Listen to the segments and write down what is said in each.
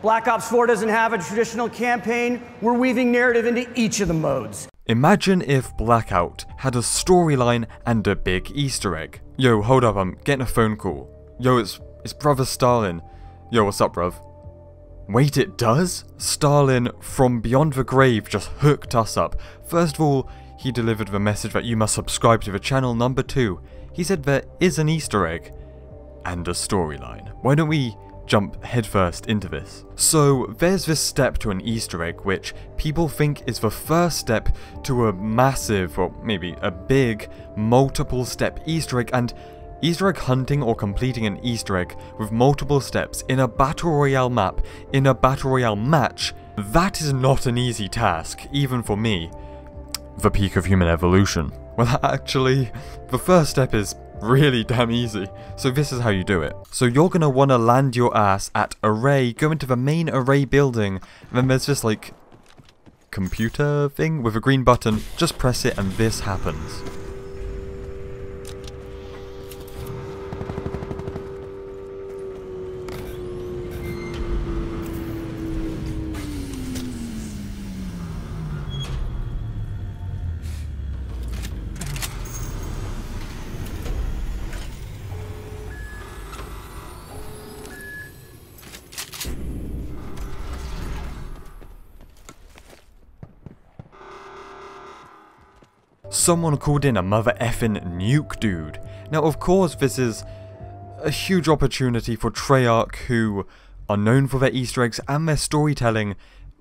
Black Ops 4 doesn't have a traditional campaign. We're weaving narrative into each of the modes. Imagine if Blackout had a storyline and a big Easter egg. Yo, hold up, I'm getting a phone call. Yo, it's brother Stalin. Yo, what's up, bruv? Wait, it does? Stalin from beyond the grave just hooked us up. First of all, he delivered the message that you must subscribe to the channel. Number 2, he said there is an Easter egg and a storyline. Why don't we jump headfirst into this? So there's this step to an Easter egg which people think is the first step to a massive, or maybe a big, multiple step Easter egg, and Easter egg hunting or completing an Easter egg with multiple steps in a Battle Royale map, in a Battle Royale match, that is not an easy task, even for me. The peak of human evolution. Well, actually, the first step is really damn easy. So this is how you do it. So you're gonna wanna land your ass at array, go into the main array building, and then there's this like computer thing with a green button, just press it and this happens. Someone called in a mother effing nuke dude. Now of course this is a huge opportunity for Treyarch, who are known for their Easter eggs and their storytelling.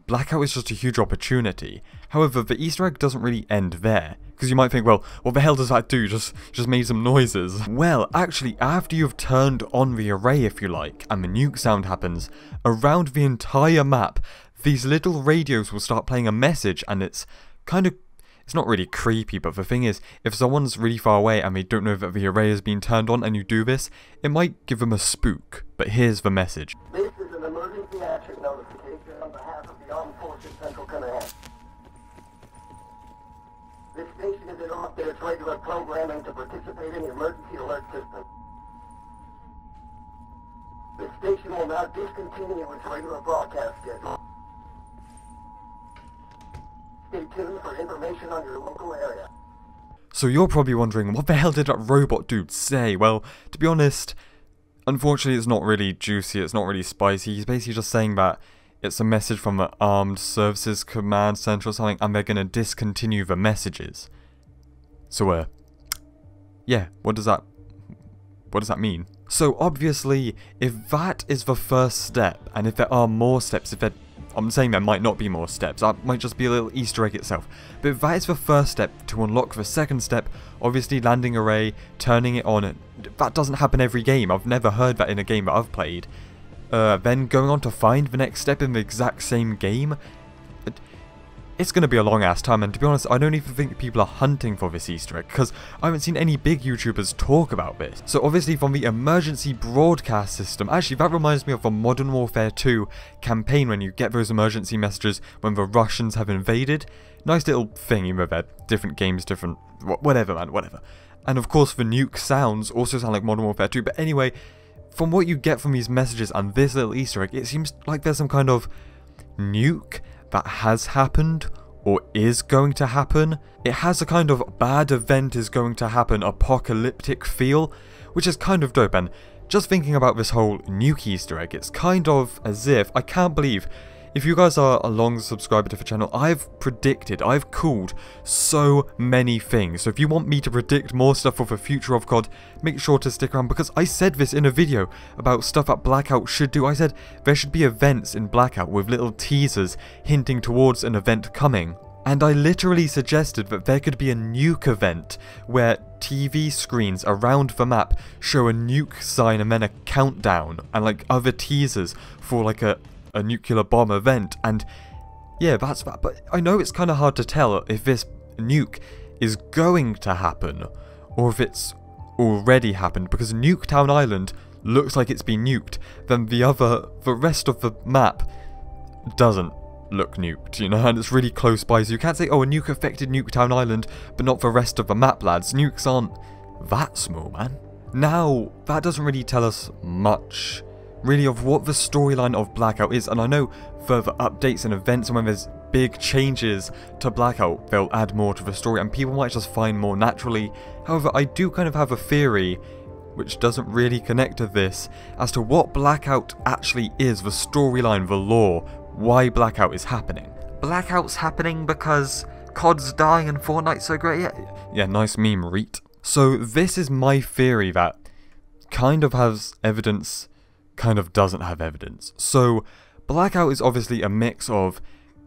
Blackout is just a huge opportunity. However, the Easter egg doesn't really end there, because you might think, well, what the hell does that do? Just made some noises. Well, actually, after you've turned on the array, if you like, and the nuke sound happens, around the entire map, these little radios will start playing a message, and it's kind of, it's not really creepy, but the thing is, if someone's really far away and they don't know that the array has been turned on and you do this, it might give them a spook. But here's the message. This is an emergency action notification on behalf of the Armed Forces Central Command. This station is interrupted its regular programming to participate in the emergency alert system. This station will now discontinue its regular broadcast schedule. Stay tuned for information on your local area. So you're probably wondering, what the hell did that robot dude say? Well, to be honest, unfortunately it's not really juicy, it's not really spicy. He's basically just saying that it's a message from the Armed Services Command Center or something, and they're gonna discontinue the messages. So, yeah, what does that mean? So obviously, if that is the first step, and if there are more steps, I'm saying there might not be more steps, that might just be a little Easter egg itself. But if that is the first step to unlock the second step, obviously landing array, turning it on, that doesn't happen every game. I've never heard that in a game that I've played. Then going on to find the next step in the exact same game, it's going to be a long ass time, and to be honest, I don't even think people are hunting for this Easter egg, because I haven't seen any big YouTubers talk about this. So obviously from the emergency broadcast system, actually that reminds me of the Modern Warfare 2 campaign when you get those emergency messages when the Russians have invaded. Nice little thing, you know, they're different games, different, whatever man, whatever. And of course the nuke sounds also sound like Modern Warfare 2, but anyway, from what you get from these messages and this little Easter egg, it seems like there's some kind of nuke that has happened or is going to happen. It has a kind of bad event is going to happen apocalyptic feel, which is kind of dope. And just thinking about this whole nuke Easter egg, it's kind of as if, I can't believe, if you guys are a long subscriber to the channel, I've called so many things. So if you want me to predict more stuff for the future of COD, make sure to stick around, because I said this in a video about stuff that Blackout should do. I said there should be events in Blackout with little teasers hinting towards an event coming. And I literally suggested that there could be a nuke event where TV screens around the map show a nuke sign and then a countdown and like other teasers for like a nuclear bomb event. And yeah, that's that. But I know it's kind of hard to tell if this nuke is going to happen or if it's already happened, because Nuketown Island looks like it's been nuked, then the rest of the map doesn't look nuked, you know, and it's really close by, so you can't say, oh, a nuke affected Nuketown Island, but not the rest of the map, lads. Nukes aren't that small, man. Now, that doesn't really tell us much really of what the storyline of Blackout is, and I know further updates and events, and when there's big changes to Blackout, they'll add more to the story and people might just find more naturally. However, I do kind of have a theory which doesn't really connect to this as to what Blackout actually is, the storyline, the lore, why Blackout is happening. Blackout's happening because COD's dying and Fortnite's so great. Yeah, nice meme, Reet. So this is my theory that kind of has evidence, kind of doesn't have evidence. So Blackout is obviously a mix of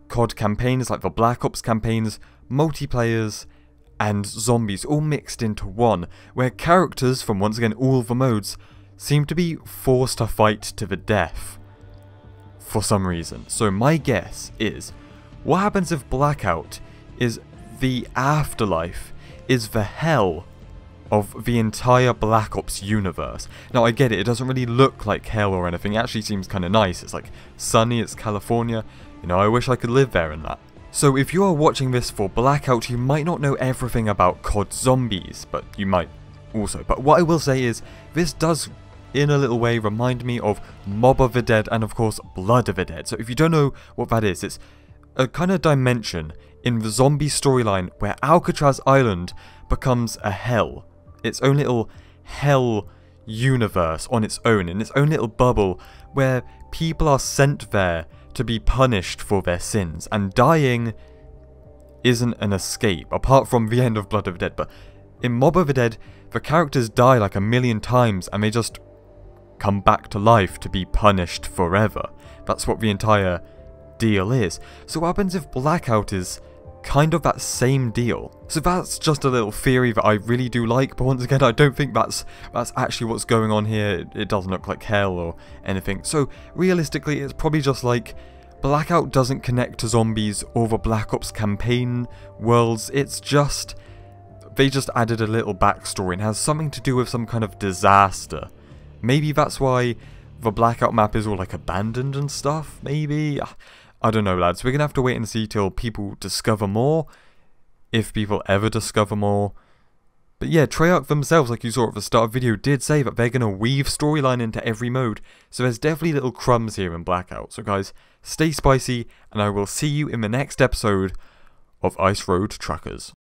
COD campaigns like the Black Ops campaigns, multiplayers, and zombies all mixed into one, where characters from once again all the modes seem to be forced to fight to the death for some reason. So my guess is, what happens if Blackout is the afterlife, is the hell of the entire Black Ops universe? Now I get it, it doesn't really look like hell or anything, it actually seems kind of nice, it's like sunny, it's California, you know, I wish I could live there in that. So if you are watching this for Blackout, you might not know everything about COD Zombies, but you might also. But what I will say is, this does in a little way remind me of Mob of the Dead and of course Blood of the Dead. So if you don't know what that is, it's a kind of dimension in the zombie storyline where Alcatraz Island becomes a hell. Its own little hell universe on its own, in its own little bubble, where people are sent there to be punished for their sins, and dying isn't an escape, apart from the end of Blood of the Dead. But in Mob of the Dead, the characters die like 1,000,000 times, and they just come back to life to be punished forever. That's what the entire deal is. So what happens if Blackout is kind of that same deal? So that's just a little theory that I really do like, but once again I don't think that's actually what's going on here. It doesn't look like hell or anything. So realistically it's probably just like Blackout doesn't connect to zombies or the Black Ops campaign worlds. It's just they just added a little backstory and has something to do with some kind of disaster. Maybe that's why the Blackout map is all like abandoned and stuff, maybe? I don't know, lads. We're going to have to wait and see till people discover more, if people ever discover more. But yeah, Treyarch themselves, like you saw at the start of the video, did say that they're going to weave storyline into every mode, so there's definitely little crumbs here in Blackout. So guys, stay spicy, and I will see you in the next episode of Ice Road Truckers.